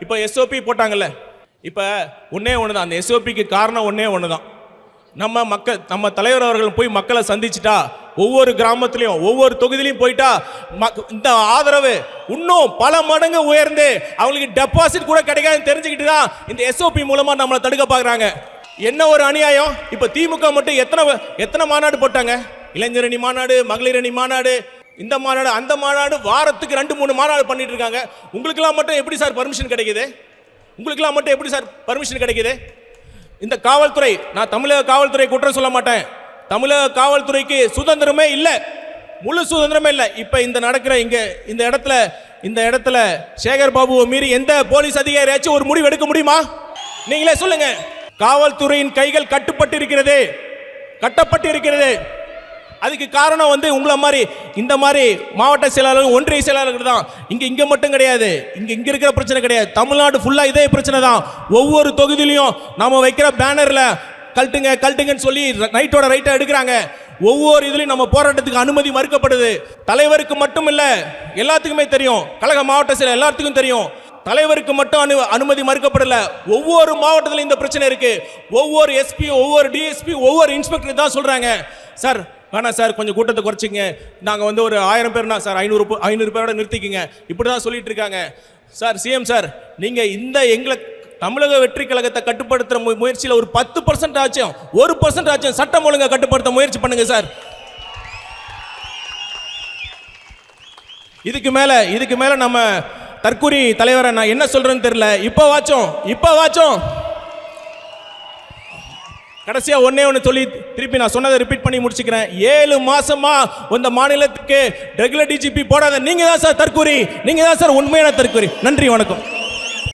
இப்போ எஸ்ஓபி போட்டாங்கல்ல, இப்போ ஒன்றே ஒன்று தான். அந்த எஸ்ஓபிக்கு காரணம் ஒன்றே ஒன்று தான். நம்ம தலைவர் அவர்கள் போய் மக்களை சந்திச்சுட்டா, ஒவ்வொரு கிராமத்திலையும் ஒவ்வொரு தொகுதியிலையும் போயிட்டா இந்த ஆதரவு இன்னும் பல மடங்கு உயர்ந்து அவங்களுக்கு டெபாசிட் கூட கிடைக்காதுன்னு தெரிஞ்சுக்கிட்டு தான் இந்த எஸ்ஓபி மூலமா நம்மளை தடுக்க பார்க்குறாங்க. என்ன ஒரு அநியாயம்! இப்போ திமுக மட்டும் எத்தனை மாநாடு போட்டாங்க? இளைஞரணி மாநாடு, மகளிரணி மாநாடு, இந்த மாநாடு அந்த மாநாடு, வாரத்துக்கு 2-3 மாநாடு பண்ணிட்டு இருக்காங்க. உங்களுக்கெல்லாம் மட்டும் எப்படி சார் பர்மிஷன் கிடைக்குது? உங்களுக்கெல்லாம் மட்டும் எப்படி சார் பர்மிஷன் கிடைக்குது? இந்த காவல்துறை, நான் தமிழக காவல்துறை குற்றம் சொல்ல மாட்டேன். தமிழக காவல்துறைக்கு சுதந்திரமே இல்லை, முழு சுதந்திரமே இல்லை. இப்போ இந்த இடத்துல சேகர் பாபுவை மீறி எந்த போலீஸ் அதிகாரியாச்சும் ஒரு முடிவு எடுக்க முடியுமா? நீங்களே சொல்லுங்க. காவல்துறையின் கைகள் கட்டப்பட்டு இருக்கிறது. அதுக்கு காரணம் உங்களை மாதிரி இந்த மாதிரி மாவட்ட செயலாளர்கள், ஒன்றிய செயலாளர்கள் தான். இங்க மட்டும் கிடையாது, இங்க இருக்கிற பிரச்சனை கிடையாது. தமிழ்நாடு ஃபுல்லா இதே பிரச்சனை தான். ஒவ்வொரு தொகுதியிலையும் நாம வைக்கிற பேனர்ல கழட்டுங்கன்னு சொல்லி ரைட்டோட ரைட்டை எடுக்கிறாங்க. ஒவ்வொரு இதுலையும் நம்ம போராட்டத்துக்கு அனுமதி மறுக்கப்படுது. தலைவருக்கு மட்டும் இல்ல, எல்லாத்துக்குமே தெரியும். கழக மாவட்ட செயலர் எல்லாத்துக்கும் தெரியும். தலைவருக்கு மட்டும் அனுமதி மறுக்கப்படல. ஒவ்வொரு மாவட்டத்திலும் இந்த பிரச்சனை இருக்கு. ஒவ்வொரு எஸ்பி, ஒவ்வொரு டிஎஸ்பி, ஒவ்வொரு இன்ஸ்பெக்டர் தான் சொல்றாங்க, சார் வேணாம் சார், கொஞ்சம் கூட்டத்தை குறைச்சிங்க, நாங்கள் ஒரு 1000 பேர்னா சார் 500 பேரோட நிறுத்திக்குங்க, இப்படி தான் சொல்லிட்டு இருக்காங்க. சார் சிஎம் சார், நீங்கள் எங்களை தமிழக வெற்றி கழகத்தை கட்டுப்படுத்துகிற முயற்சியில் ஒரு 10% ஆச்சும், 1% ஆச்சும் சட்டம் ஒழுங்கை கட்டுப்படுத்த முயற்சி பண்ணுங்க சார். இதுக்கு மேல நம்ம தற்கூரி தலைவரை நான் என்ன சொல்றேன்னு தெரியல. இப்போ வாச்சும் கடைசியா ஒன்னே ஒன்று சொல்லி திருப்பி நான் சொன்னதை ரிப்பீட் பண்ணி முடிச்சுக்கிறேன். 7 மாசமா இந்த மாநிலத்துக்கு ரெகுலர் டிஜிபி போடாத நீங்க தான் சார் தற்கூரி, நீங்க தான் சார் உண்மையான தற்கூரி. நன்றி, வணக்கம்.